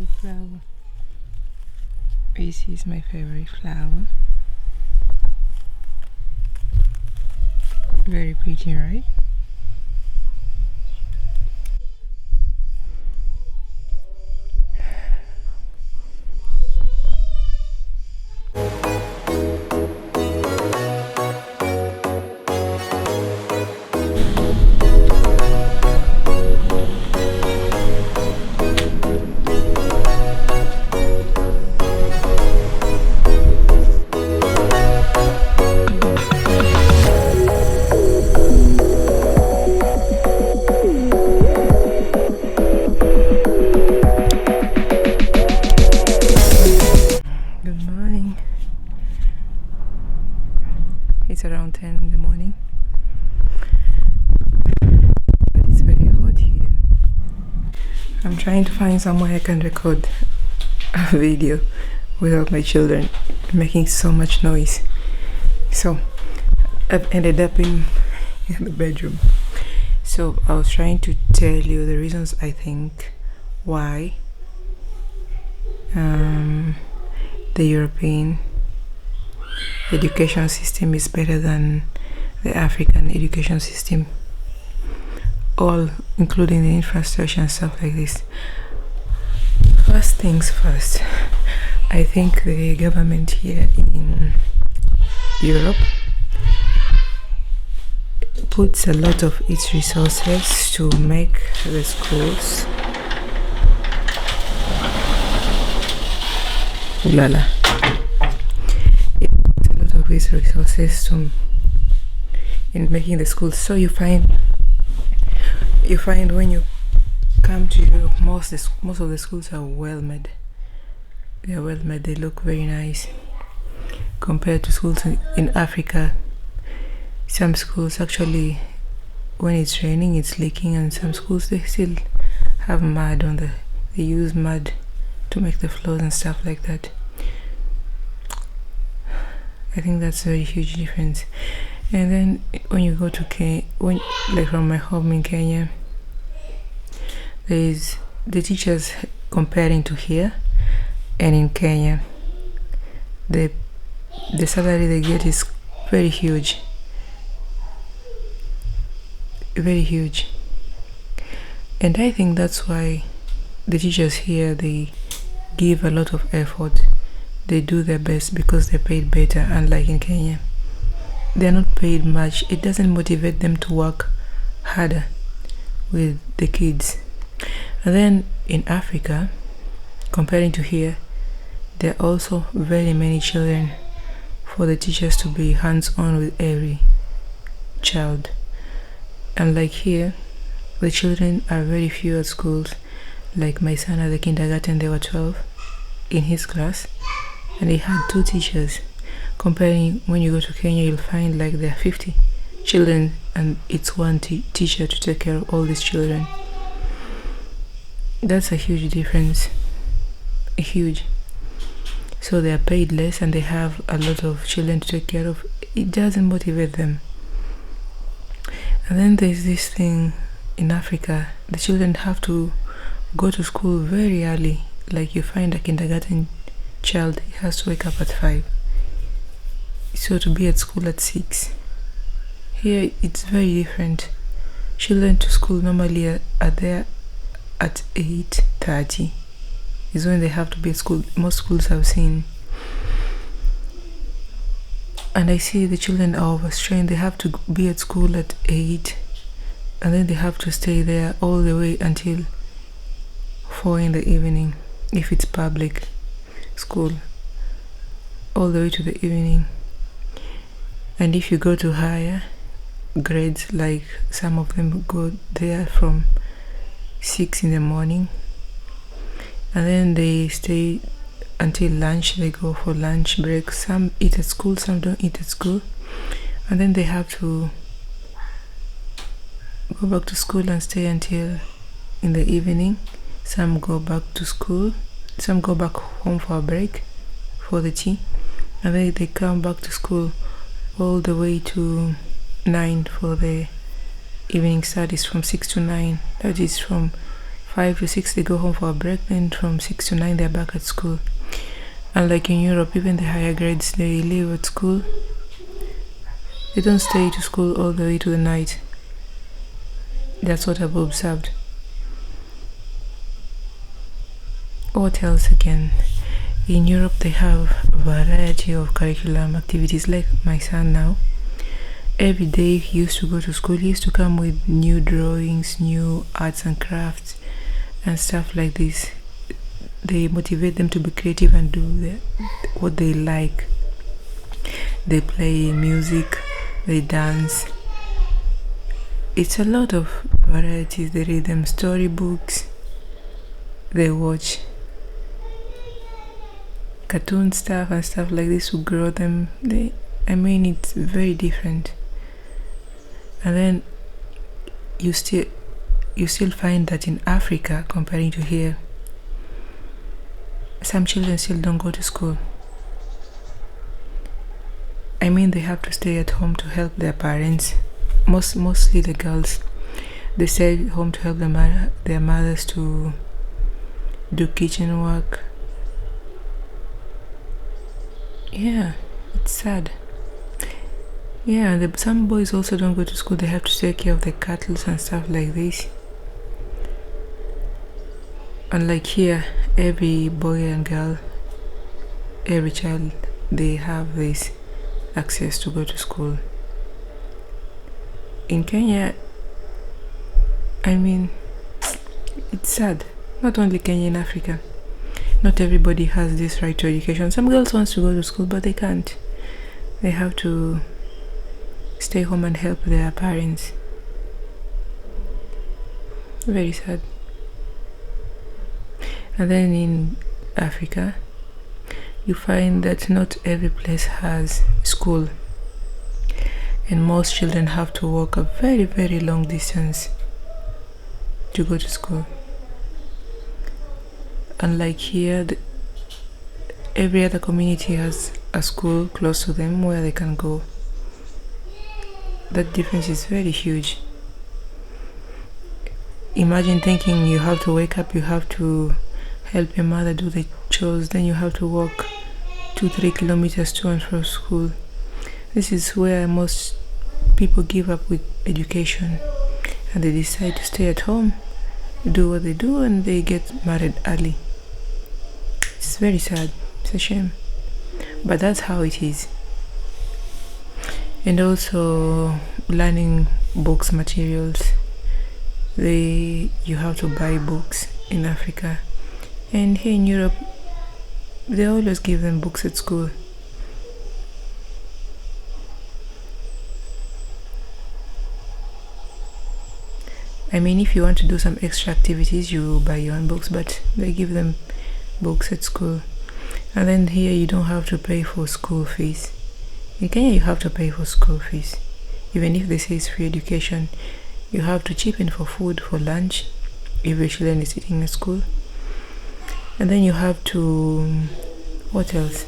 beautiful flower. This is my favorite flower. Very pretty, right? It's around 10 in the morning, but it's very hot here. I'm trying to find somewhere I can record a video without my children making so much noise. So I've ended up in the bedroom. So I was trying to tell you the reasons I think why the European education system is better than the African education system, all including the infrastructure and stuff like this. First things first, I think the government here in Europe puts a lot of its resources to make the schools these resources in making the schools. So you find when you come to Europe, most of the schools are well made. They are well made. They look very nice compared to schools in Africa. Some schools actually, when it's raining, it's leaking, and some schools they still have mud on they use mud to make the floors and stuff like that. I think that's a very huge difference. And then when you go to Kenya, like from my home in Kenya, there is the teachers comparing to here and in Kenya, the salary they get is very huge, very huge. And I think that's why the teachers here, they give a lot of effort. They do their best because they're paid better, unlike in Kenya. They're not paid much. It doesn't motivate them to work harder with the kids. And then in Africa, comparing to here, there are also very many children for the teachers to be hands-on with every child. Unlike here, the children are very few at schools. Like my son at the kindergarten, there were 12 in his class, and he had 2 teachers. Comparing when you go to Kenya, you'll find like there are 50 children and it's one teacher to take care of all these children. That's a huge difference, huge. So they are paid less and they have a lot of children to take care of. It doesn't motivate them. And then there's this thing in Africa, the children have to go to school very early. Like you find a kindergarten child, he has to wake up at 5, so to be at school at 6. Here it's very different. Children to school normally are there at 8:30 is when they have to be at school. Most schools I've seen, and I see the children are overstrained. They have to be at school at 8 and then they have to stay there all the way until 4 in the evening if it's public school, all the way to the evening. And if you go to higher grades, like some of them go there from 6 in the morning and then they stay until lunch. They go for lunch break. Some eat at school, some don't eat at school, and then they have to go back to school and stay until in the evening. Some go back to school, some go back home for a break for the tea, and then they come back to school all the way to 9 for the evening studies, from 6 to 9. That is from 5 to 6 they go home for a break, then from 6 to 9 they're back at school. And like in Europe, even the higher grades, they live at school. They don't stay to school all the way to the night. That's what I've observed. What else again? In Europe they have a variety of curriculum activities. Like my son now, every day he used to go to school, he used to come with new drawings, new arts and crafts and stuff like this. They motivate them to be creative and do what they like. They play music, they dance. It's a lot of varieties. They read them storybooks, they watch cartoon stuff and stuff like this to grow them. It's very different. And then you still find that in Africa, comparing to here, some children still don't go to school. They have to stay at home to help their parents. Mostly the girls, they stay at home to help their mothers to do kitchen work. Yeah, it's sad. Yeah, some boys also don't go to school. They have to take care of the cattle and stuff like this. Unlike here, every boy and girl, every child, they have this access to go to school. In Kenya, it's sad. Not only Kenya, in Africa, not everybody has this right to education. Some girls want to go to school, but they can't. They have to stay home and help their parents. Very sad. And then in Africa, you find that not every place has school, and most children have to walk a very, very long distance to go to school. Unlike here, every other community has a school close to them where they can go. That difference is very huge. Imagine thinking you have to wake up, you have to help your mother do the chores, then you have to walk 2-3 kilometers to and from school. This is where most people give up with education, and they decide to stay at home, do what they do, and they get married early. It's very sad. It's a shame, but that's how it is. And also learning books materials, you have to buy books in Africa, and here in Europe they always give them books at school. If you want to do some extra activities, you buy your own books, but they give them books at school. And then here you don't have to pay for school fees. In Kenya you have to pay for school fees. Even if they say it's free education, you have to chip in for food, for lunch, if your children is eating at school. And then you have to, what else?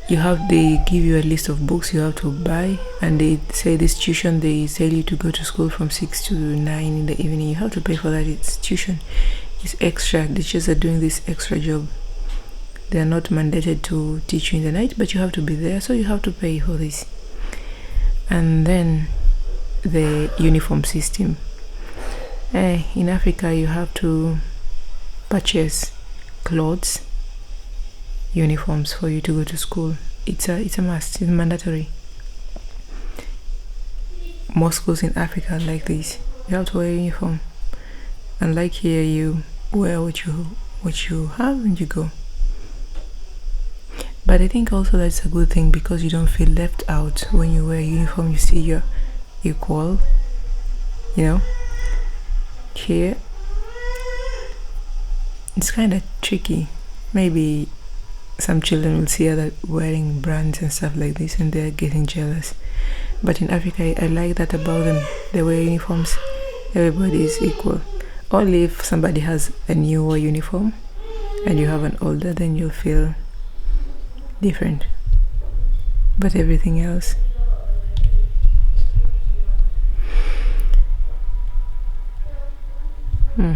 They give you a list of books you have to buy, and they say this tuition, they tell you to go to school from 6 to 9 in the evening. You have to pay for that. It's tuition. It's extra. The teachers are doing this extra job. They are not mandated to teach you in the night, but you have to be there, so you have to pay for this. And then the uniform system. In Africa you have to purchase clothes, uniforms for you to go to school. It's a must. It's mandatory. Most schools in Africa are like this. You have to wear a uniform. Unlike here, you wear what you have and you go. But I think also that's a good thing, because you don't feel left out when you wear a uniform. You see you're equal. Here it's kind of tricky. Maybe some children will see other wearing brands and stuff like this, and they're getting jealous. But in Africa, I like that about them. They wear uniforms. Everybody is equal. Only if somebody has a newer uniform and you have an older, then you'll feel different. But everything else, Hmm.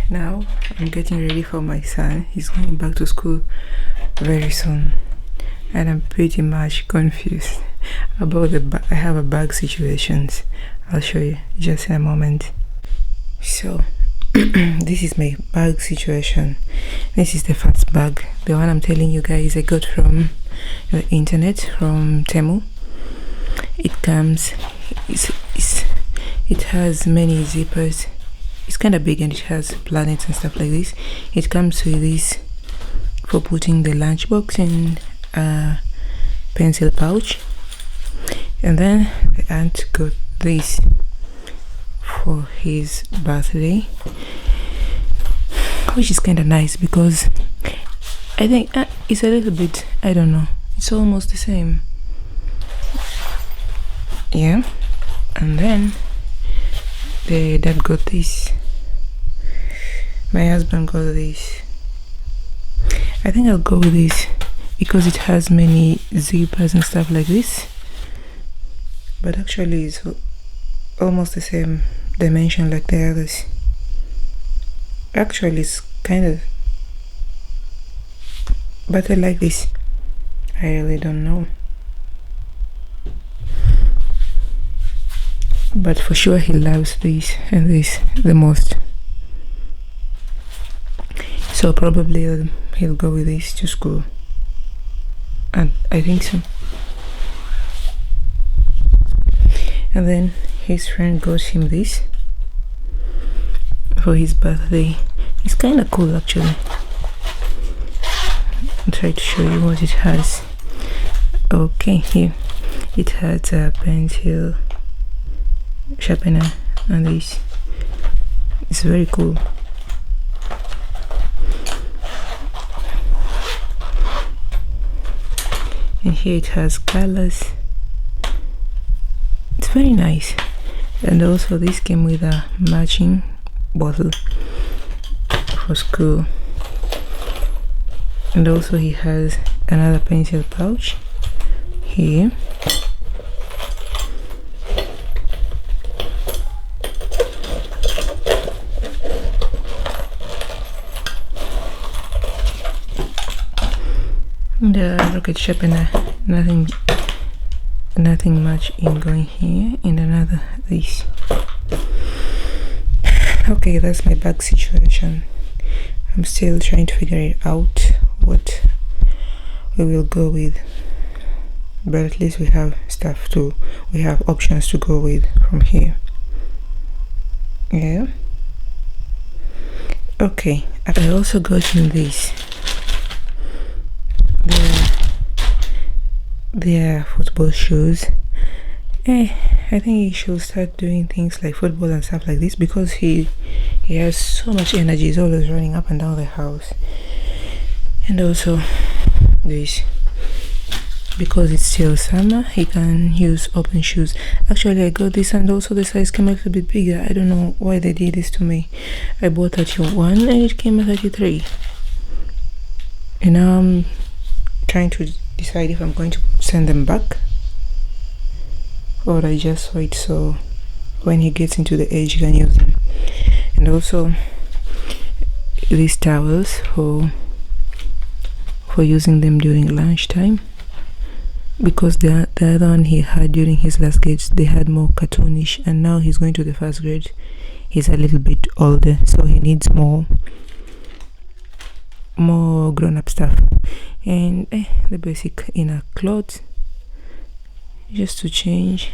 Now I'm getting ready for my son. He's going back to school very soon, and I'm pretty much confused about I have a bag situations. I'll show you just in a moment. So this is my bag situation. This is the first bag, the one I'm telling you guys I got from the internet, from Temu. It comes, it has many zippers. It's kind of big and it has planets and stuff like this. It comes with this for putting the lunchbox in a pencil pouch, and then the aunt got this for his birthday, which is kind of nice because I think it's a little bit, I don't know, it's almost the same. Yeah. And then the dad got this, my husband got this. I think I'll go with this because it has many zippers and stuff like this, but actually it's almost the same dimension like the others. Actually it's kind of, but I like this. I really don't know, but for sure he loves this and this the most, so probably he'll go with this to school, and I think so. And then his friend got him this for his birthday. It's kind of cool actually. I'll try to show you what it has. Okay, here it has a pencil sharpener and this. It's very cool. And here it has colors. It's very nice. And also this came with a matching bottle for school. And also he has another pencil pouch here. The rocket sharpener, nothing much in going here, and another this. Okay, that's my bag situation. I'm still trying to figure it out what we will go with, but at least we have we have options to go with from here. Yeah. Okay, I also got in this. Their football shoes. I think he should start doing things like football and stuff like this because he has so much energy. He's always running up and down the house. And also this, because it's still summer, he can use open shoes. Actually I got this, and also the size came a little bit bigger. I don't know why they did this to me. I bought 31 and it came at 33, and now I'm trying to decide if I'm going to send them back or I just saw it so when he gets into the age he can use them. And also these towels for using them during lunchtime, because the other one he had during his last grade, they had more cartoonish, and now he's going to the first grade. He's a little bit older, so he needs more grown-up stuff. And the basic inner clothes just to change,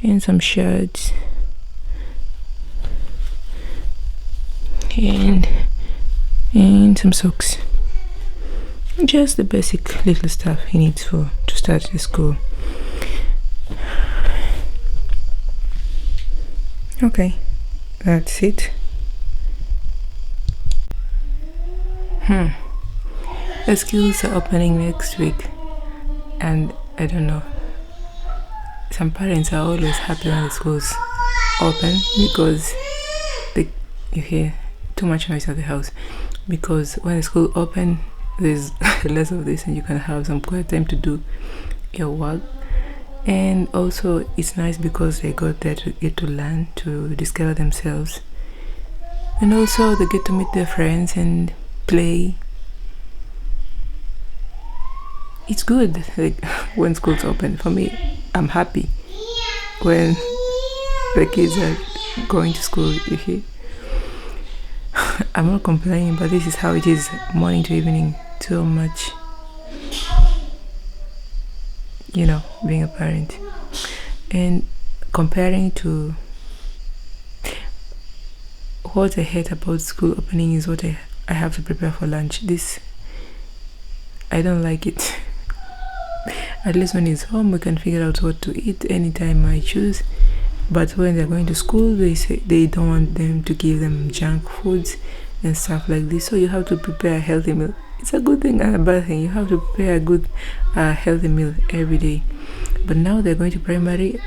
and some shirts and some socks. Just the basic little stuff he needs to start the school. Okay, that's it. The schools are opening next week, and I don't know, some parents are always happy when the schools open because you hear too much noise at the house, because when the school open there's less of this and you can have some quiet time to do your work. And also it's nice because they got there to get to learn, to discover themselves, and also they get to meet their friends and play. It's good, like when school's open. For me, I'm happy when the kids are going to school. You see, I'm not complaining, but this is how it is, morning to evening. So much, you know, being a parent. And comparing to what I hate about school opening is what I have to prepare for lunch. This, I don't like it. At least when it's home, we can figure out what to eat anytime I choose. But when they're going to school, they say they don't want them to give them junk foods and stuff like this. So you have to prepare a healthy meal. It's a good thing and a bad thing. You have to prepare a good, healthy meal every day. But now they're going to primary.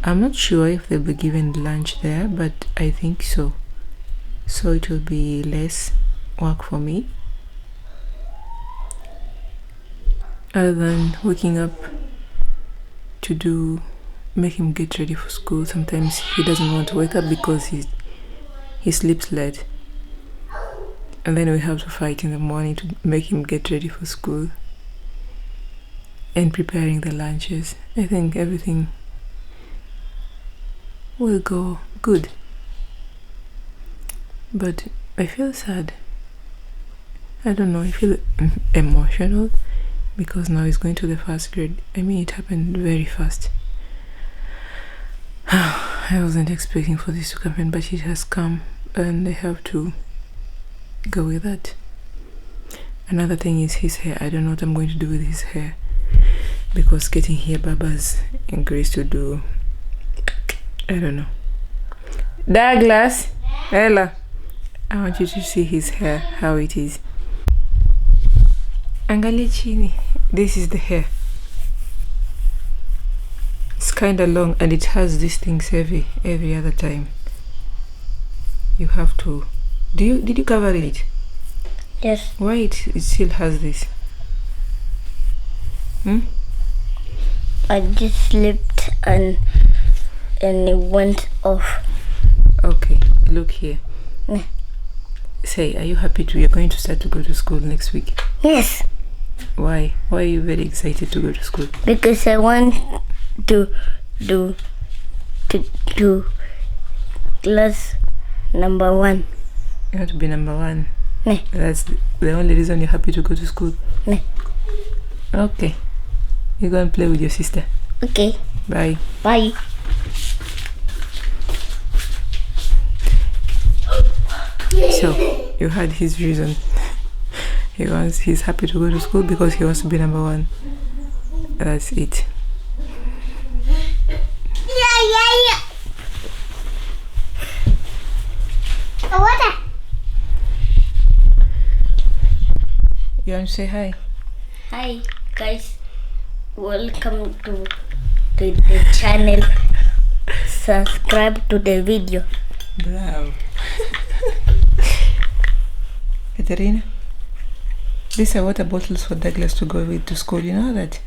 I'm not sure if they'll be given lunch there, but I think so. So it will be less work for me, other than waking up to make him get ready for school. Sometimes he doesn't want to wake up because he sleeps late, and then we have to fight in the morning to make him get ready for school and preparing the lunches. I think everything will go good, but I feel sad. I don't know, I feel emotional because now he's going to the first grade. I mean, it happened very fast. I wasn't expecting for this to happen, but it has come and I have to go with that. Another thing is his hair. I don't know what I'm going to do with his hair, because getting hair barbers and Grace to do, I don't know. Douglas, Ella, I want you to see his hair, how it is. Angalia chini. This is the hair. It's kind of long and it has these things every other time. You have to. Did you cover it? Yes. Why it still has this? I just slipped and it went off. Okay, look here. Yeah. Say, are you happy you're going to start to go to school next week? Yes. Why? Why are you very excited to go to school? Because I want to do class number 1. You want to be number 1? Yeah. That's the only reason you're happy to go to school? Yeah. Okay. You go and play with your sister. Okay. Bye. Bye. So, you heard his reason. He's happy to go to school because he wants to be number 1. That's it. Yeah. What? You want to say hi? Hi guys, welcome to the channel. Subscribe to the video. Bravo. Katerina, these are water bottles for Douglas to go with to school. You know that?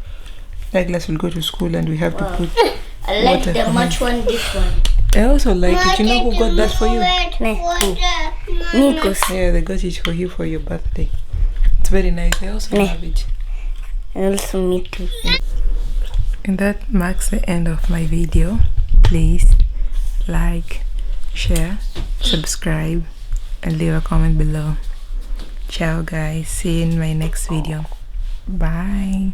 Douglas will go to school and we have to put I like water the for much him. one, this one. I also like it. You know who got that for you? Nikos. Yeah, they got it for you for your birthday. It's very nice. I also love it. And also me too. And that marks the end of my video. Please like, share, subscribe, and leave a comment below. Ciao guys, see you in my next video. Bye.